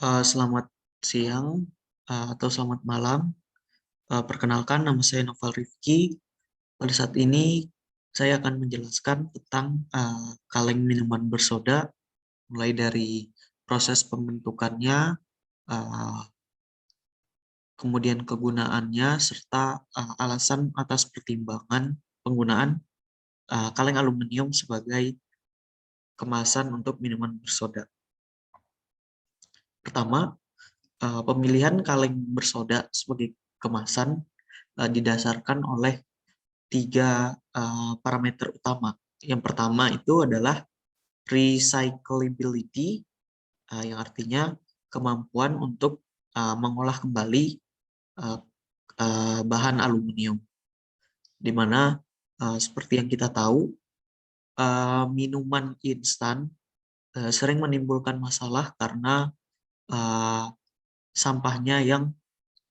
Selamat siang atau selamat malam. Perkenalkan, nama saya Noval Rifki. Pada saat ini saya akan menjelaskan tentang kaleng minuman bersoda, mulai dari proses pembentukannya, uh, kemudian kegunaannya, serta alasan atas pertimbangan penggunaan kaleng aluminium sebagai kemasan untuk minuman bersoda. Pertama, pemilihan kaleng bersoda sebagai kemasan didasarkan oleh tiga parameter utama. Yang pertama itu adalah recyclability, yang artinya kemampuan untuk mengolah kembali bahan aluminium, di mana seperti yang kita tahu, minuman instan sering menimbulkan masalah karena sampahnya yang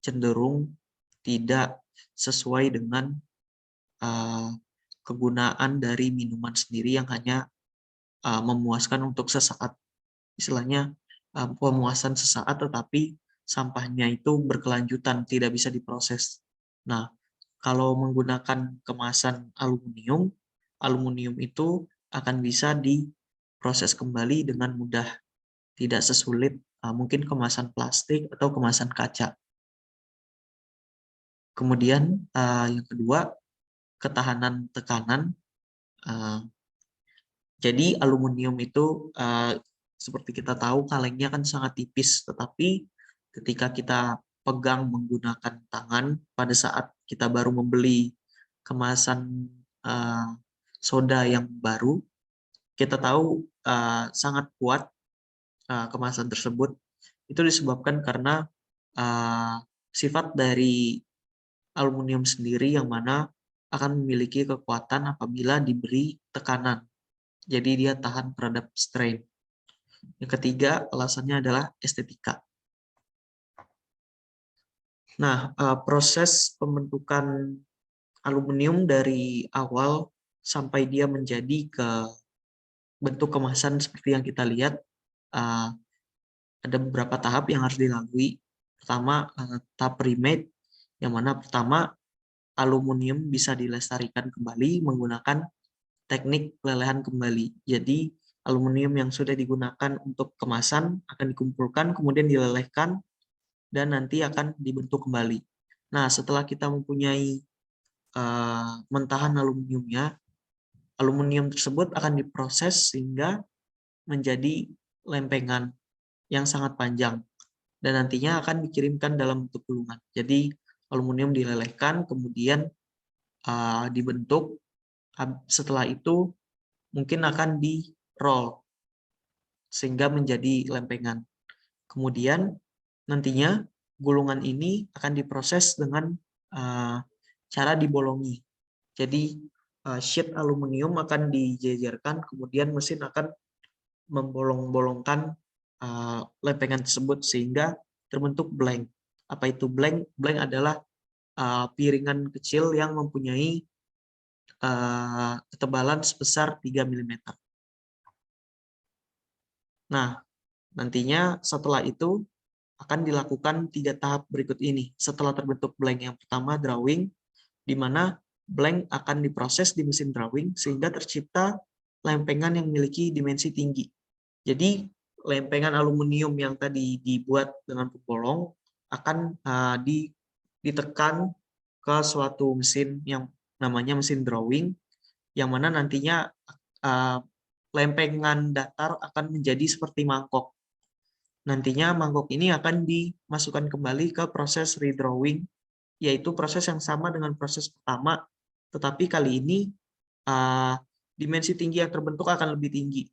cenderung tidak sesuai dengan kegunaan dari minuman sendiri, yang hanya memuaskan untuk sesaat, istilahnya pemuasan sesaat, tetapi sampahnya itu berkelanjutan, tidak bisa diproses. Nah, kalau menggunakan kemasan aluminium, aluminium itu akan bisa diproses kembali dengan mudah, tidak sesulit mungkin kemasan plastik atau kemasan kaca. Kemudian yang kedua, ketahanan tekanan. Jadi aluminium itu seperti kita tahu kalengnya kan sangat tipis, tetapi ketika kita pegang menggunakan tangan pada saat kita baru membeli kemasan soda yang baru, kita tahu sangat kuat kemasan tersebut. Itu disebabkan karena sifat dari aluminium sendiri, yang mana akan memiliki kekuatan apabila diberi tekanan. Jadi dia tahan terhadap strain. Yang ketiga, alasannya adalah estetika. Nah, proses pembentukan aluminium dari awal sampai dia menjadi ke bentuk kemasan seperti yang kita lihat, ada beberapa tahap yang harus dilalui. Pertama, tahap pre-made, yang mana pertama aluminium bisa dilestarikan kembali menggunakan teknik lelehan kembali. Jadi aluminium yang sudah digunakan untuk kemasan akan dikumpulkan, kemudian dilelehkan, dan nanti akan dibentuk kembali. Nah, setelah kita mempunyai mentahan aluminiumnya, aluminium tersebut akan diproses sehingga menjadi lempengan yang sangat panjang, dan nantinya akan dikirimkan dalam bentuk gulungan. Jadi aluminium dilelehkan, kemudian dibentuk. Setelah itu mungkin akan di-roll sehingga menjadi lempengan. Kemudian nantinya gulungan ini akan diproses dengan cara dibolongi. Jadi sheet aluminium akan dijejerkan, kemudian mesin akan membolong-bolongkan lempengan tersebut sehingga terbentuk blank. Apa itu blank? Blank adalah piringan kecil yang mempunyai ketebalan sebesar 3 mm. Nah, nantinya setelah itu akan dilakukan 3 tahap berikut ini. Setelah terbentuk blank, yang pertama drawing, di mana blank akan diproses di mesin drawing sehingga tercipta lempengan yang memiliki dimensi tinggi. Jadi lempengan aluminium yang tadi dibuat dengan pembolong akan ditekan ke suatu mesin yang namanya mesin drawing, yang mana nantinya lempengan datar akan menjadi seperti mangkok. Nantinya mangkok ini akan dimasukkan kembali ke proses redrawing, yaitu proses yang sama dengan proses pertama, tetapi kali ini dimensi tinggi yang terbentuk akan lebih tinggi.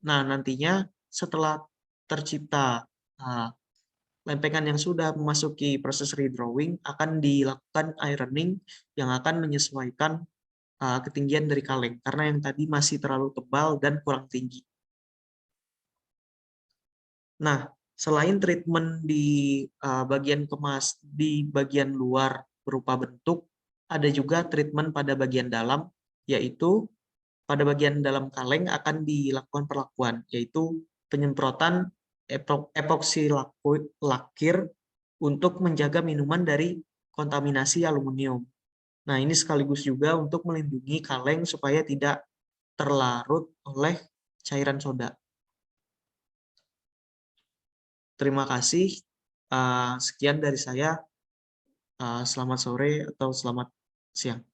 Nah, nantinya setelah tercipta lempengan yang sudah memasuki proses redrawing, akan dilakukan ironing yang akan menyesuaikan ketinggian dari kaleng, karena yang tadi masih terlalu tebal dan kurang tinggi. Nah, selain treatment di bagian di bagian luar berupa bentuk, ada juga treatment pada bagian dalam, yaitu pada bagian dalam kaleng akan dilakukan perlakuan, yaitu penyemprotan epoksi lakir untuk menjaga minuman dari kontaminasi aluminium. Nah, ini sekaligus juga untuk melindungi kaleng supaya tidak terlarut oleh cairan soda. Terima kasih. Sekian dari saya. Selamat sore atau selamat siang.